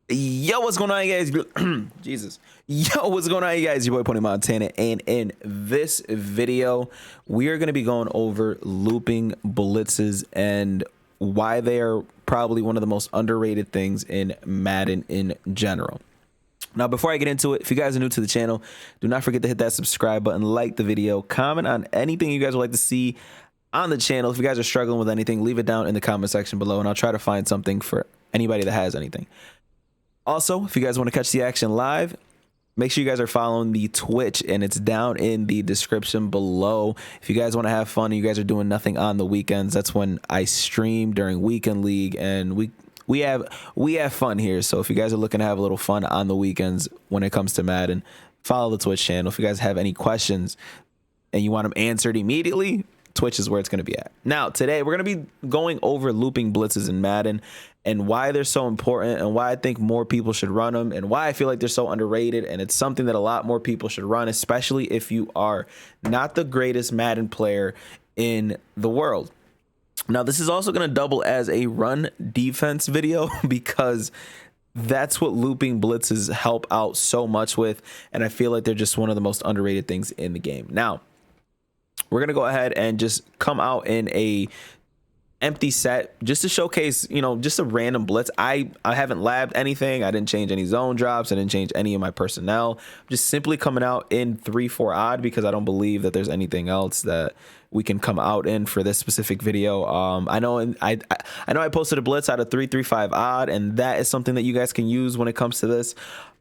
Yo, what's going on, you guys? Jesus. Yo, what's going on, you guys? Your boy Pwny Montana, and in this video, we are going to be going over looping blitzes and why they are probably one of the most underrated things in Madden in general. Now, before I get into it, if you guys are new to the channel, do not forget to hit that subscribe button, like the video, comment on anything you guys would like to see on the channel. If you guys are struggling with anything, leave it down in the comment section below, and I'll try to find something for anybody that has anything. Also, if you guys want to catch the action live, make sure you guys are following the Twitch, and it's down in the description below. If you guys want to have fun, and you guys are doing nothing on the weekends, that's when I stream during Weekend League, and we have fun here. So if you guys are looking to have a little fun on the weekends when it comes to Madden, follow the Twitch channel. If you guys have any questions and you want them answered immediately, Twitch is where it's going to be at. Now, today we're going to be going over looping blitzes in Madden and why they're so important and why I think more people should run them and why I feel like they're so underrated. And it's something that a lot more people should run, especially if you are not the greatest Madden player in the world. Now, this is also going to double as a run defense video because that's what looping blitzes help out so much with. And I feel like they're just one of the most underrated things in the game. Now, we're going to go ahead and just come out in a empty set just to showcase, you know, just a random blitz. I haven't labbed anything. I didn't change any zone drops. I didn't change any of my personnel. I'm just simply coming out in 3-4 odd because I don't believe that there's anything else that we can come out in for this specific video. I know I posted a blitz out of 3-3-5 odd, and that is something that you guys can use when it comes to this.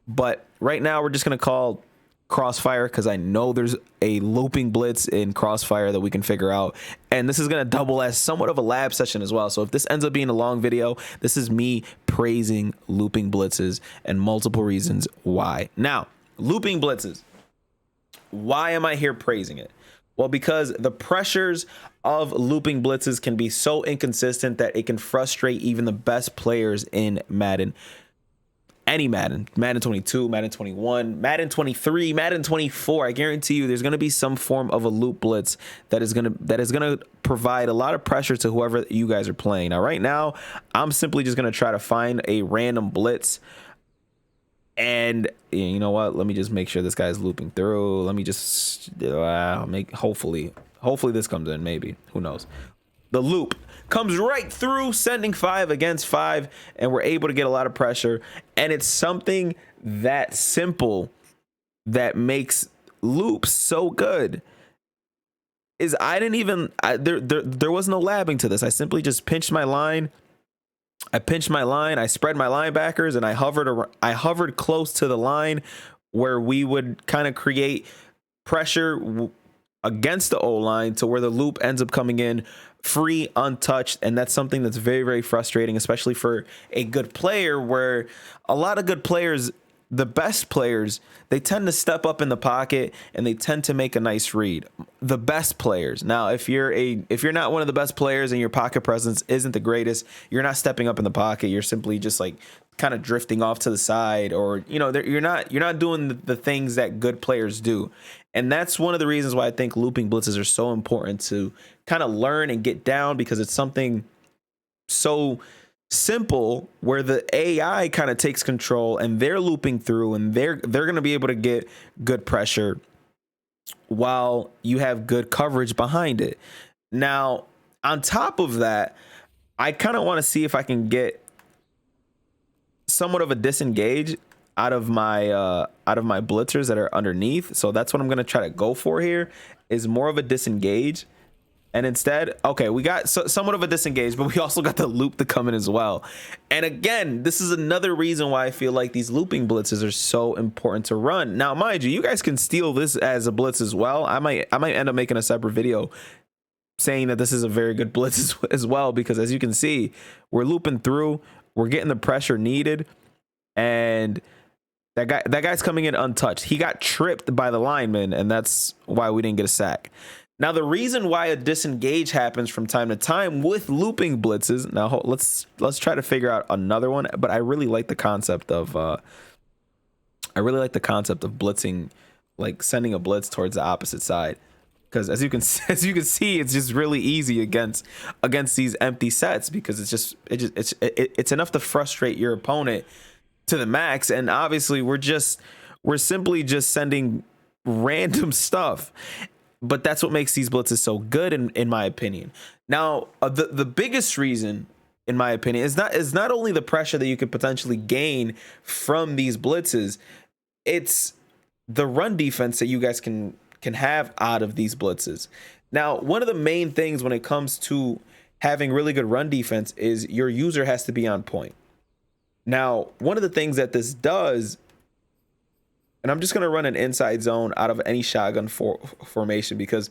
But right now we're just going to call Crossfire because I know there's a looping blitz in Crossfire that we can figure out, and this is going to double as somewhat of a lab session as well. So if this ends up being a long video, this is me praising looping blitzes and multiple reasons why. Now, looping blitzes, why am I here praising it? Well, because the pressures of looping blitzes can be so inconsistent that it can frustrate even the best players in Madden. Any Madden 22, Madden 21, Madden 23, Madden 24. I guarantee you there's going to be some form of a loop blitz that is going to provide a lot of pressure to whoever you guys are playing. Now, right now, I'm simply just going to try to find a random blitz. And you know what? Let me just make sure this guy's looping through. Let me just hopefully this comes in, maybe. Who knows? The loop comes right through, sending 5 against 5, and we're able to get a lot of pressure. And it's something that simple that makes loops so good. Is there was no labbing to this. I simply just pinched my line. I spread my linebackers, and I hovered close to the line where we would kind of create pressure against the O-line to where the loop ends up coming in free, untouched. And that's something that's very, very frustrating, especially for a good player, where a lot of good players, the best players, they tend to step up in the pocket and they tend to make a nice read. The best players. Now, if you're not one of the best players and your pocket presence isn't the greatest, you're not stepping up in the pocket. You're simply just like kind of drifting off to the side, or you're not doing the things that good players do. And that's one of the reasons why I think looping blitzes are so important to kind of learn and get down, because it's something so simple where the AI kind of takes control and they're looping through, and they're going to be able to get good pressure while you have good coverage behind it. Now, on top of that, I kind of want to see if I can get somewhat of a disengage out of my blitzers that are underneath. So that's what I'm going to try to go for here, is more of a disengage. And instead, okay, we got somewhat of a disengage, but we also got the loop to come in as well. And again, this is another reason why I feel like these looping blitzes are so important to run. Now, mind you, you guys can steal this as a blitz as well. I might end up making a separate video saying that this is a very good blitz as well, because as you can see, we're looping through, we're getting the pressure needed, and that guy's coming in untouched. He got tripped by the lineman, and that's why we didn't get a sack. Now, the reason why a disengage happens from time to time with looping blitzes. Now, let's try to figure out another one. But I really like the concept of blitzing, like sending a blitz towards the opposite side, because as you can see, it's just really easy against these empty sets, because it's enough to frustrate your opponent to the max, and obviously we're simply just sending random stuff. But that's what makes these blitzes so good, in my opinion. Now, the biggest reason, in my opinion, is not only the pressure that you could potentially gain from these blitzes, it's the run defense that you guys can have out of these blitzes. Now, one of the main things when it comes to having really good run defense is your user has to be on point. Now, one of the things that this does, and I'm just going to run an inside zone out of any shotgun formation because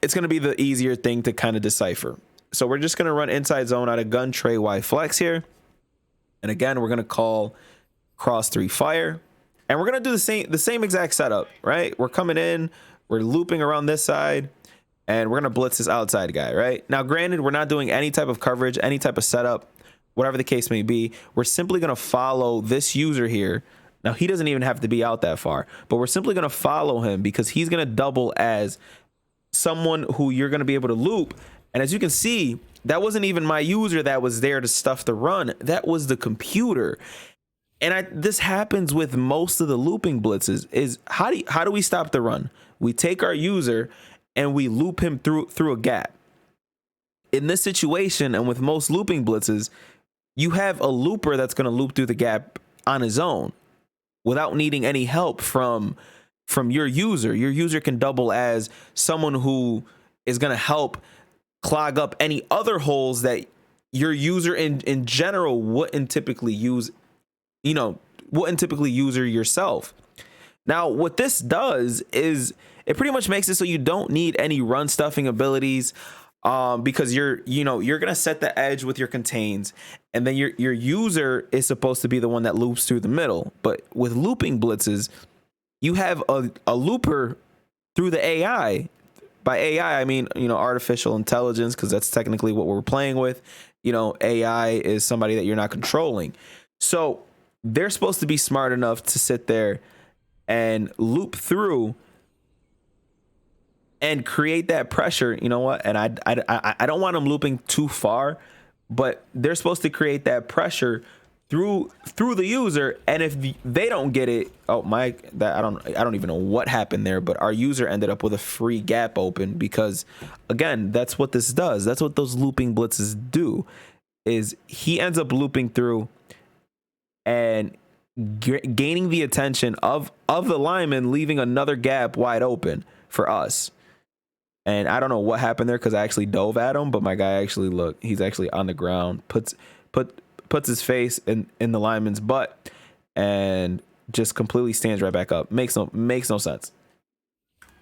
it's going to be the easier thing to kind of decipher. So we're just going to run inside zone out of gun tray Y flex here. And again, we're going to call cross 3 fire. And we're going to do the same exact setup, right? We're coming in, we're looping around this side, and we're going to blitz this outside guy, right? Now, granted, we're not doing any type of coverage, any type of setup, whatever the case may be. We're simply going to follow this user here. Now, he doesn't even have to be out that far, but we're simply going to follow him because he's going to double as someone who you're going to be able to loop. And as you can see, that wasn't even my user that was there to stuff the run. That was the computer. And this happens with most of the looping blitzes. Is how do we stop the run? We take our user and we loop him through a gap. In this situation, and with most looping blitzes, you have a looper that's going to loop through the gap on his own, without needing any help from your user. Your user can double as someone who is going to help clog up any other holes that your user in general wouldn't typically use, wouldn't typically use yourself. Now, what this does is it pretty much makes it so you don't need any run stuffing abilities, because you're going to set the edge with your contains, and then your user is supposed to be the one that loops through the middle. But with looping blitzes, you have a looper through the AI. By AI, I mean, artificial intelligence, because that's technically what we're playing with. AI is somebody that you're not controlling. So they're supposed to be smart enough to sit there and loop through and create that pressure. You know what? And I don't want them looping too far, but they're supposed to create that pressure through the user. And if they don't get it, I don't even know what happened there, but our user ended up with a free gap open, because again, that's what this does. That's what those looping blitzes do, is he ends up looping through and gaining the attention of the lineman, leaving another gap wide open for us. And I don't know what happened there, because I actually dove at him, but my guy actually he's actually on the ground, puts his face in the lineman's butt, and just completely stands right back up. Makes no sense.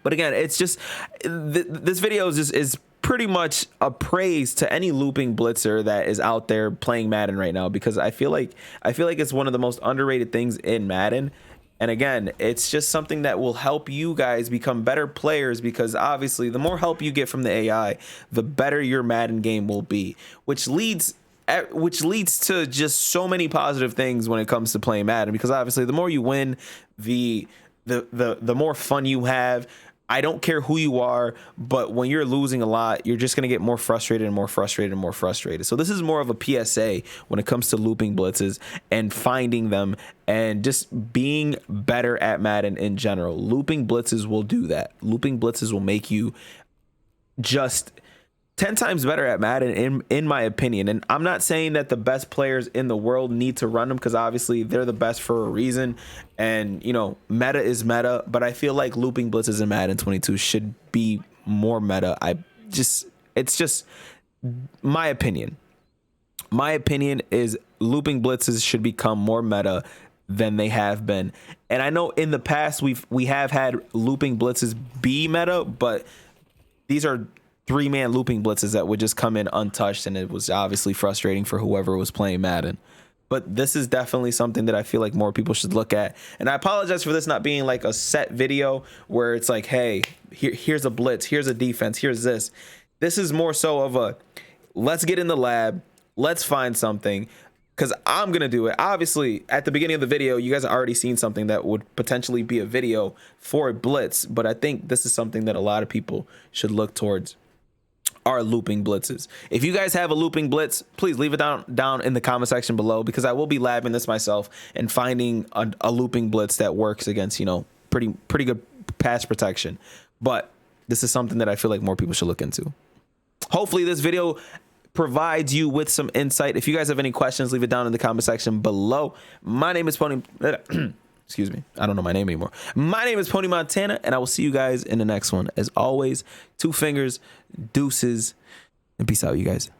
But again, it's just this video is pretty much a praise to any looping blitzer that is out there playing Madden right now, because I feel like it's one of the most underrated things in Madden. And again, it's just something that will help you guys become better players, because obviously the more help you get from the AI, the better your Madden game will be, which leads to just so many positive things when it comes to playing Madden, because obviously the more you win, the more fun you have. I don't care who you are, but when you're losing a lot, you're just going to get more frustrated and more frustrated and more frustrated. So this is more of a PSA when it comes to looping blitzes and finding them and just being better at Madden in general. Looping blitzes will do that. Looping blitzes will make you just 10 times better at Madden, in my opinion. And I'm not saying that the best players in the world need to run them, because obviously they're the best for a reason. And, meta is meta, but I feel like looping blitzes in Madden 22 should be more meta. It's just my opinion. My opinion is looping blitzes should become more meta than they have been. And I know in the past we have had looping blitzes be meta, but these are 3-man looping blitzes that would just come in untouched, and it was obviously frustrating for whoever was playing Madden. But this is definitely something that I feel like more people should look at. And I apologize for this not being like a set video where it's like, hey, here's a blitz, here's a defense, here's this. This is more so of a, let's get in the lab, let's find something, because I'm going to do it. Obviously, at the beginning of the video, you guys have already seen something that would potentially be a video for a blitz, but I think this is something that a lot of people should look towards. are looping blitzes. If you guys have a looping blitz, please leave it down in the comment section below, because I will be labbing this myself and finding a looping blitz that works against, you know, pretty good pass protection. But this is something that I feel like more people should look into. Hopefully this video provides you with some insight. If you guys have any questions, leave it down in the comment section below. My name is Pwny. Excuse me. I don't know my name anymore. My name is Pwny Montana, and I will see you guys in the next one. As always, 2 fingers, deuces, and peace out, you guys.